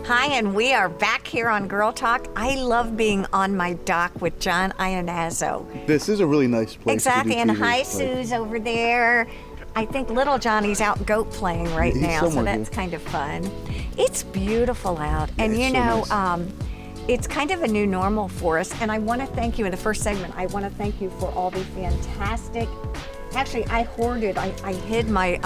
Hi, and we are back here on Girl Talk. I love being on my dock with John Iannazzo. This is a really nice place. Exactly, to and do TV. hi, Sue's over there. I think little Johnny's out goat playing right now, so that's kind of fun. It's beautiful out, and you know, nice. It's kind of a new normal for us, and I want to thank you in the first segment. I want to thank you for all the fantastic. Actually, I hoarded. I hid my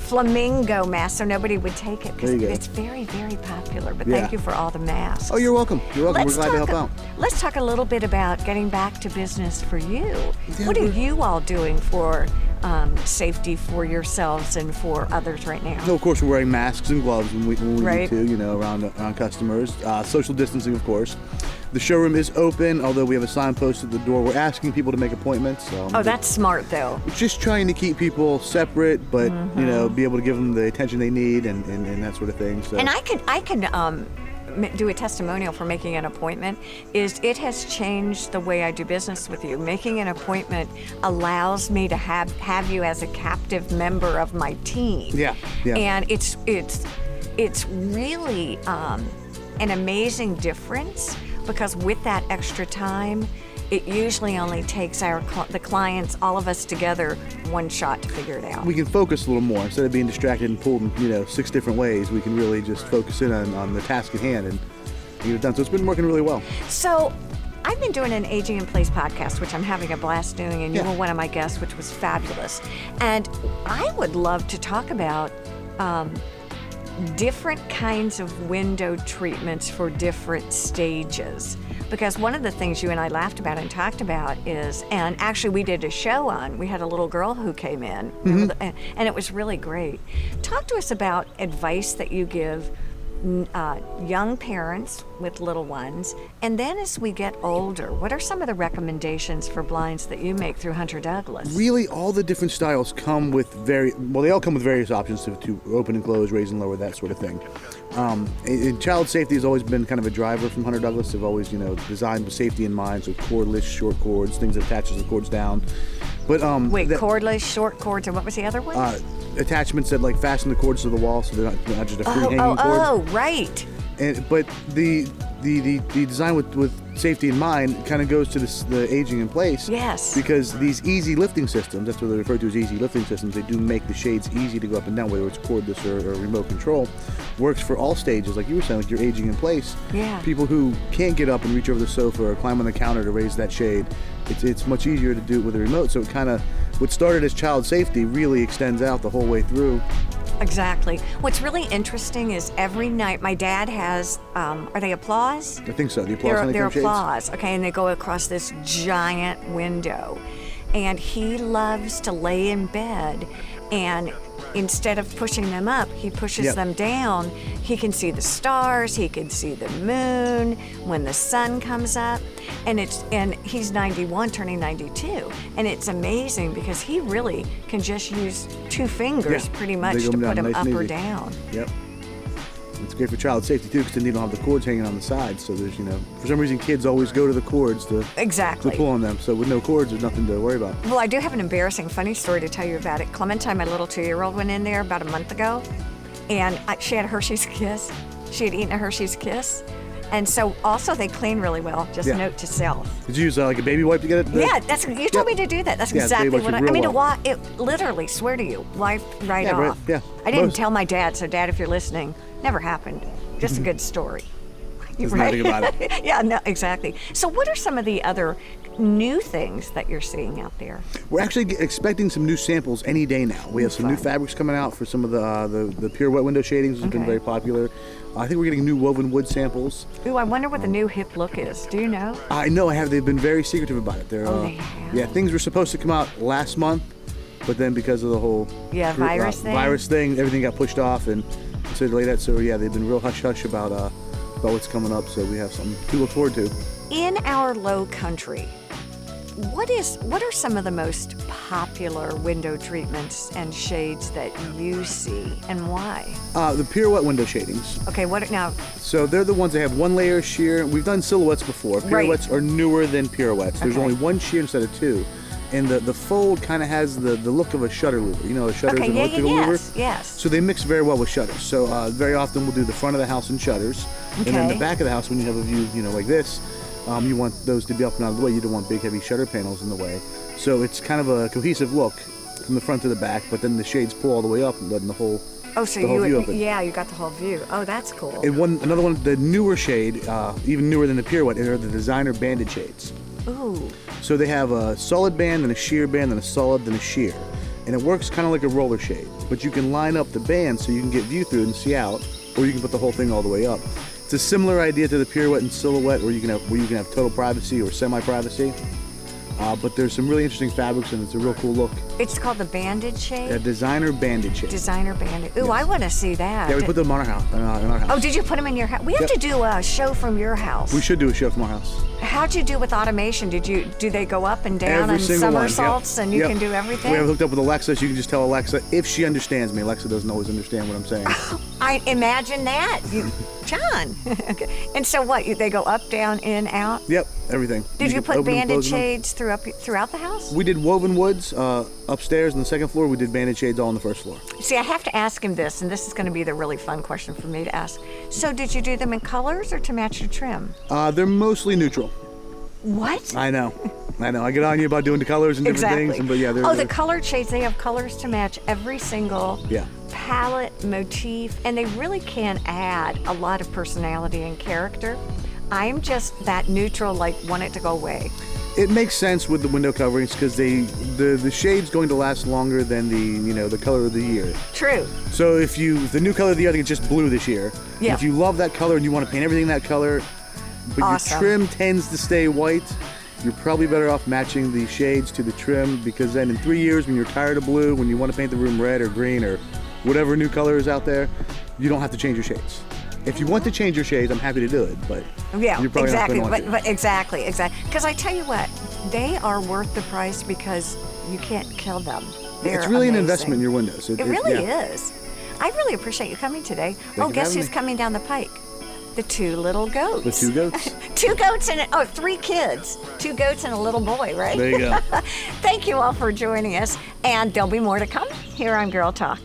flamingo mask so nobody would take it because it's very, very popular. But thank you for all the masks. Oh, you're welcome. You're welcome. We're glad to help out. Let's talk a little bit about getting back to business for you. Yeah, what are you all doing for safety for yourselves and for others right now? So of course we're wearing masks and gloves when we need to, you know, around customers. Social distancing, of course. The showroom is open, although we have a sign posted at the door. We're asking people to make appointments. Oh, that's smart, though. Just trying to keep people separate, but you know, be able to give them the attention they need and that sort of thing. So. And I can do a testimonial for making an appointment. It has changed the way I do business with you. Making an appointment allows me to have you as a captive member of my team. Yeah. And it's really an amazing difference. Because with that extra time, it usually only takes the clients, all of us together, one shot to figure it out. We can focus a little more. Instead of being distracted and pulled in, 6 different ways, we can really just focus in on the task at hand and get it done. So it's been working really well. So I've been doing an Aging in Place podcast, which I'm having a blast doing, and you were one of my guests, which was fabulous. And I would love to talk about different kinds of window treatments for different stages. Because one of the things you and I laughed about and talked about is, and actually we did a show on, we had a little girl who came in, and it was really great. Talk to us about advice that you give young parents with little ones, and then as we get older, what are some of the recommendations for blinds that you make through Hunter Douglas? Really, all the different styles come with they all come with various options to open and close, raise and lower, that sort of thing. And child safety has always been kind of a driver from Hunter Douglas. They've always, designed with safety in mind, so cordless, short cords, things that attaches the cords down. But cordless, short cords, and what was the other one? Attachments that fasten the cords to the wall, so they're not just a free hanging cord. Oh, right. But the design with safety in mind kind of goes to the aging in place. Yes. Because these easy lifting systems, that's what they're referred to as easy lifting systems, they do make the shades easy to go up and down, whether it's cordless or remote control. Works for all stages, like you were saying, with your aging in place. Yeah. People who can't get up and reach over the sofa or climb on the counter to raise that shade, it's much easier to do it with a remote. So it kind of, what started as child safety really extends out the whole way through. Exactly. What's really interesting is every night my dad has, are they applause? I think so. The applause. They're applause. Okay, and they go across this giant window, and he loves to lay in bed, and instead of pushing them up, he pushes them down. He can see the stars. He can see the moon when the sun comes up, and he's 91, turning 92, and it's amazing because he really can just use 2 fingers pretty much to put them up or down. Yep. It's great for child safety too, because then you don't have the cords hanging on the sides. So there's, for some reason kids always go to the cords to pull on them. So with no cords, there's nothing to worry about. Well, I do have an embarrassing, funny story to tell you about it. Clementine, my little 2-year-old, went in there about a month ago, and she had a Hershey's Kiss. She had eaten a Hershey's Kiss. And so also they clean really well, just note to self. Did you use like a baby wipe to get it? Yeah, you told me to do that. That's exactly what I mean. It literally, swear to you, wiped right off. I didn't tell my dad, so Dad, if you're listening, never happened. Just a good story. There's nothing about it. Yeah, no, exactly. So what are some of the other new things that you're seeing out there? We're actually expecting some new samples any day now. We have some new fabrics coming out for some of the pure wet window shadings, which has been very popular. I think we're getting new woven wood samples. Ooh, I wonder what the new hip look is. Do you know? I know I have. They've been very secretive about it. They have? Yeah, things were supposed to come out last month, but then because of the whole virus thing, everything got pushed off and so delayed that. So yeah, they've been real hush-hush about what's coming up. So we have something to look forward to. In our Lowcountry, what are some of the most popular window treatments and shades that you see, and why? The pure wet window shadings. Okay, what now? So they're the ones that have 1 layer sheer. We've done silhouettes before. Pirouettes are newer than pirouettes. There's only 1 sheer instead of 2. and the fold kind of has the look of a shutter louver. You know, a shutter is an electrical louver. Yes. So they mix very well with shutters. So very often we'll do the front of the house in shutters, and then the back of the house, when you have a view, you know, like this, you want those to be up and out of the way. You don't want big, heavy shutter panels in the way. So it's kind of a cohesive look from the front to the back, but then the shades pull all the way up and letting the whole view open. Yeah, you got the whole view. Oh, that's cool. And another one, the newer shade, even newer than the pirouette, are the designer Bandage Shades. Ooh. So they have a solid band, and a sheer band, and a solid, then a sheer. And it works kind of like a roller shade, but you can line up the band so you can get view through and see out, or you can put the whole thing all the way up. It's a similar idea to the pirouette and silhouette, where you can have total privacy or semi-privacy. But there's some really interesting fabrics, and it's a real cool look. It's called the Bandage Shade? A designer Bandage Shade. Designer Bandage. Ooh, Yes. I want to see that. Yeah, we put them on our house. In our house. Oh, did you put them in your house? We have to do a show from your house. We should do a show from our house. How'd you do with automation? Do they go up and down Every and single one. somersaults and you can do everything? We have hooked up with Alexa, so you can just tell Alexa if she understands me. Alexa doesn't always understand what I'm saying. I imagine that. John. Okay. And so what? They go up, down, in, out? Yep, everything. Did you can put open them, bandage close them. shades throughout the house? We did woven woods upstairs on the second floor. We did bandage shades all on the first floor. See, I have to ask him this, and this is going to be the really fun question for me to ask. So did you do them in colors or to match your trim? They're mostly neutral. What? I know. I get on you about doing the colors and different things, but yeah, they're the colored shades, they have colors to match every single palette, motif, and they really can add a lot of personality and character. I'm just that neutral, like want it to go away. It makes sense with the window coverings because the shade's going to last longer than the color of the year. True. So if the new color of the year, I think it's just blue this year. Yeah. If you love that color and you want to paint everything that color, but Awesome. your trim tends to stay white, you're probably better off matching the shades to the trim, because then in 3 years, when you're tired of blue, when you want to paint the room red or green or whatever new color is out there, you don't have to change your shades. If you want to change your shades, I'm happy to do it, but you're probably exactly. not going to want to. Exactly. Because I tell you what, they are worth the price because you can't kill them. It's really amazing. an investment in your windows. It really is. I really appreciate you coming today. Thank you Guess for who's having me. coming down the pike? The two little goats. The two goats. 2 goats and 3 kids. 2 goats and a little boy, right? There you go. Thank you all for joining us, and there'll be more to come here on Girl Talk.